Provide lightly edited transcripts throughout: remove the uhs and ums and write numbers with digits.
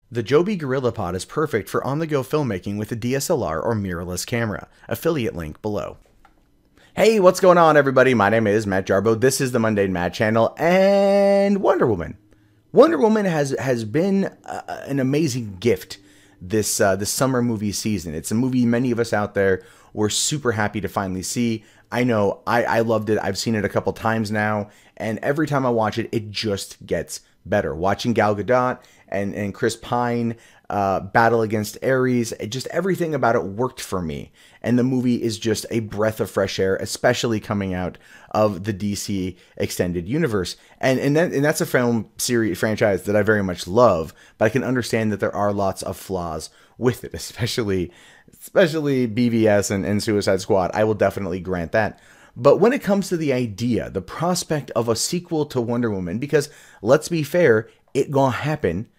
The Joby GorillaPod is perfect for on-the-go filmmaking with a DSLR or mirrorless camera. Affiliate link below. Hey, what's going on, everybody? My name is Matt Jarbo. This is the Mundane Matt channel, and Wonder Woman. Wonder Woman has been an amazing gift this summer movie season. It's a movie many of us out there were super happy to finally see. I know I loved it. I've seen it a couple times now, and every time I watch it, it just gets better. Watching Gal Gadot and Chris Pine battle against Ares, just everything about it worked for me. And the movie is just a breath of fresh air, especially coming out of the DC extended universe. And that's a film series franchise that I very much love, but I can understand that there are lots of flaws with it, especially BVS and Suicide Squad. I will definitely grant that. But when it comes to the idea, the prospect of a sequel to Wonder Woman, because let's be fair, it gonna happen,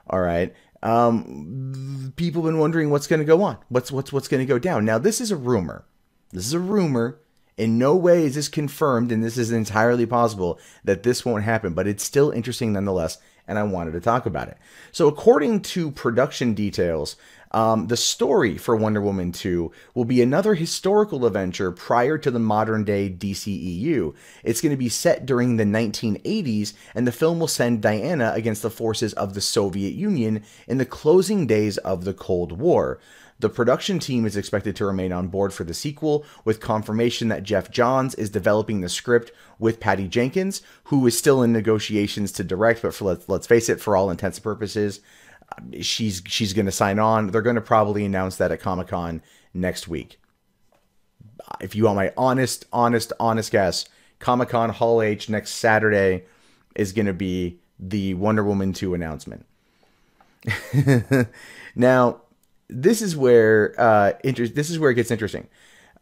all right. People have been wondering what's going to go on, what's going to go down. Now, this is a rumor. This is a rumor. In no way is this confirmed, and this is entirely possible that this won't happen, but it's still interesting nonetheless, and I wanted to talk about it. So according to production details, the story for Wonder Woman 2 will be another historical adventure prior to the modern-day DCEU. It's going to be set during the 1980s, and the film will send Diana against the forces of the Soviet Union in the closing days of the Cold War. The production team is expected to remain on board for the sequel, with confirmation that Jeff Johns is developing the script with Patty Jenkins, who is still in negotiations to direct, but let's face it, for all intents and purposes, she's going to sign on. They're going to probably announce that at Comic-Con next week. If you want my honest guess, Comic-Con Hall H next Saturday is going to be the Wonder Woman 2 announcement. Now, this is where it gets interesting.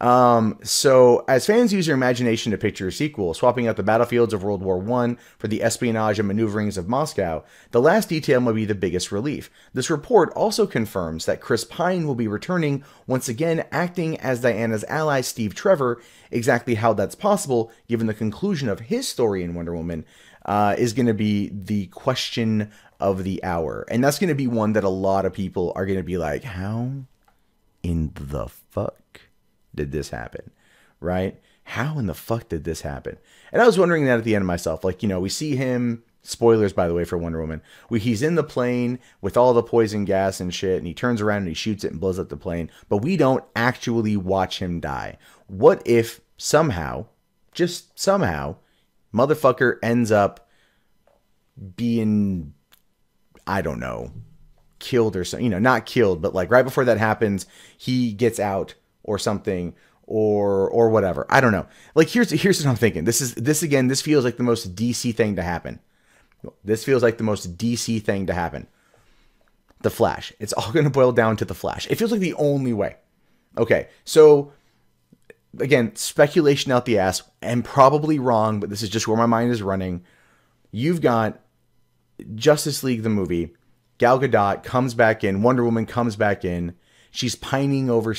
So as fans use their imagination to picture a sequel, swapping out the battlefields of World War I for the espionage and maneuverings of Moscow, the last detail may be the biggest relief. This report also confirms that Chris Pine will be returning once again, acting as Diana's ally Steve Trevor. Exactly how that's possible, given the conclusion of his story in Wonder Woman, is going to be the question of the hour. And that's going to be one that a lot of people are going to be like, how in the fuck did this happen? Right? How in the fuck did this happen? And I was wondering that at the end of myself. Like, you know, we see him, spoilers, by the way, for Wonder Woman. He's in the plane with all the poison gas and shit, and he turns around and he shoots it and blows up the plane, but we don't actually watch him die. What if somehow, just somehow, motherfucker ends up being, I don't know, killed or something, you know, not killed, but like right before that happens, he gets out or something, or whatever. I don't know. Like, here's what I'm thinking. This feels like the most DC thing to happen. This feels like the most DC thing to happen. The Flash. It's all going to boil down to the Flash. It feels like the only way. Okay, so again, speculation out the ass, and probably wrong, but this is just where my mind is running. You've got Justice League, the movie. Gal Gadot comes back in. Wonder Woman comes back in. She's pining over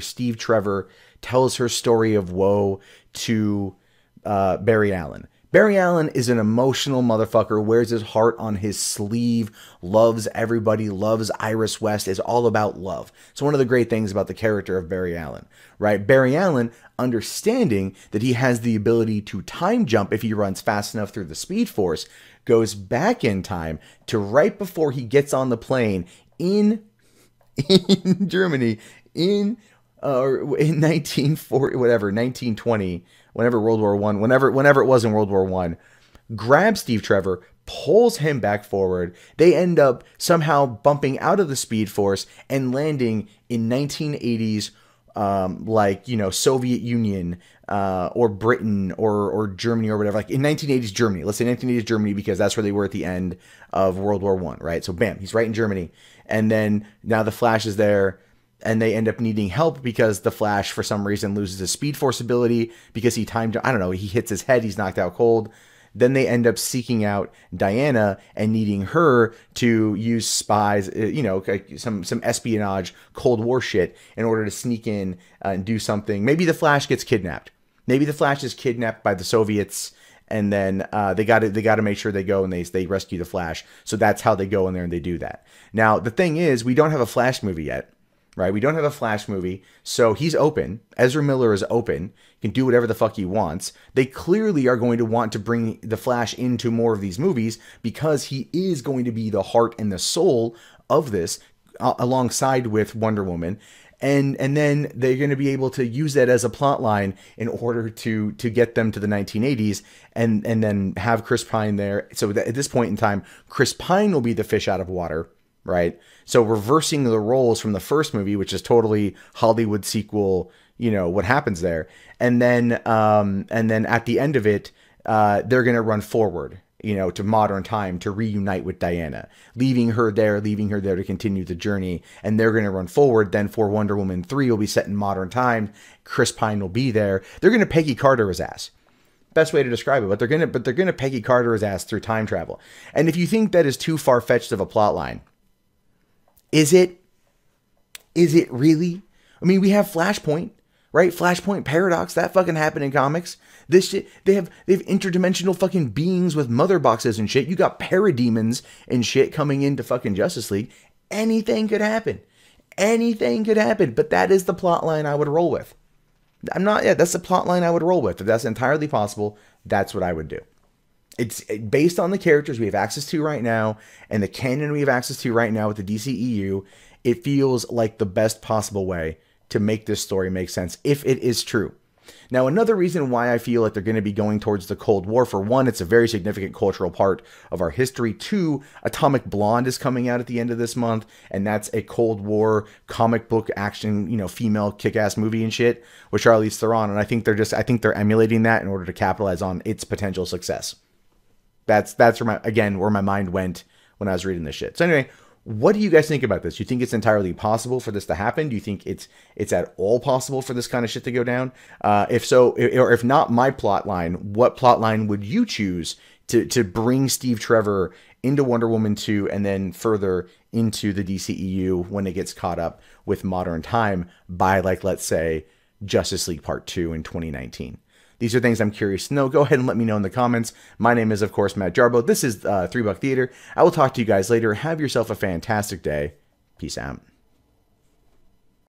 Steve Trevor, tells her story of woe to Barry Allen. Barry Allen is an emotional motherfucker, wears his heart on his sleeve, loves everybody, loves Iris West, is all about love. So one of the great things about the character of Barry Allen, right? Barry Allen, understanding that he has the ability to time jump if he runs fast enough through the Speed Force, goes back in time to right before he gets on the plane in Germany in 1940, whatever, 1920, whenever World War I, whenever it was in World War I, grabs Steve Trevor, pulls him back forward. They end up somehow bumping out of the Speed Force and landing in 1980s, like, you know, Soviet Union, or Britain or Germany or whatever, like in 1980s Germany. Let's say 1980s Germany, because that's where they were at the end of World War I, right? So bam, he's right in Germany. And then now the Flash is there, and they end up needing help because the Flash, for some reason, loses his Speed Force ability because he timed, I don't know, he hits his head, he's knocked out cold. Then they end up seeking out Diana and needing her to use spies, you know, some espionage, Cold War shit in order to sneak in and do something. Maybe the Flash gets kidnapped. Maybe the Flash is kidnapped by the Soviets and then they got to make sure they go and they rescue the Flash. So that's how they go in there and they do that. Now the thing is, we don't have a Flash movie yet, right? We don't have a Flash movie, so he's open. Ezra Miller is open. He can do whatever the fuck he wants. They clearly are going to want to bring the Flash into more of these movies because he is going to be the heart and the soul of this, alongside with Wonder Woman. And then they're going to be able to use that as a plot line in order to get them to the 1980s and then have Chris Pine there. So at this point in time, Chris Pine will be the fish out of water, right? So reversing the roles from the first movie, which is totally Hollywood sequel, you know, what happens there. And then at the end of it, they're going to run forward, you know, to modern time to reunite with Diana, leaving her there to continue the journey. And they're going to run forward. Then for Wonder Woman 3 will be set in modern time. Chris Pine will be there. They're going to Peggy Carter his ass. Best way to describe it. But they're going to Peggy Carter his ass through time travel. And if you think that is too far-fetched of a plot line, is it? Is it really? I mean, we have Flashpoint, right? Flashpoint Paradox, that fucking happened in comics. This shit, they have interdimensional fucking beings with mother boxes and shit. You got parademons and shit coming into fucking Justice League. Anything could happen. Anything could happen. But that is the plot line I would roll with. That's the plot line I would roll with. If that's entirely possible, that's what I would do. It's based on the characters we have access to right now and the canon we have access to right now with the DCEU. It feels like the best possible way to make this story make sense if it is true. Now, another reason why I feel like they're going to be going towards the Cold War, for one, it's a very significant cultural part of our history. Two, Atomic Blonde is coming out at the end of this month, and that's a Cold War comic book action, you know, female kick-ass movie and shit, with Charlize Theron, and I think they're emulating that in order to capitalize on its potential success. That's where my mind went when I was reading this shit. So anyway, what do you guys think about this? Do you think it's entirely possible for this to happen? Do you think it's at all possible for this kind of shit to go down? If so, or if not my plot line, what plot line would you choose to bring Steve Trevor into Wonder Woman 2 and then further into the DCEU when it gets caught up with modern time by, like, let's say, Justice League Part 2 in 2019? These are things I'm curious to know. Go ahead and let me know in the comments. My name is, of course, Matt Jarbo. This is $3 Buck Theater. I will talk to you guys later. Have yourself a fantastic day. Peace out.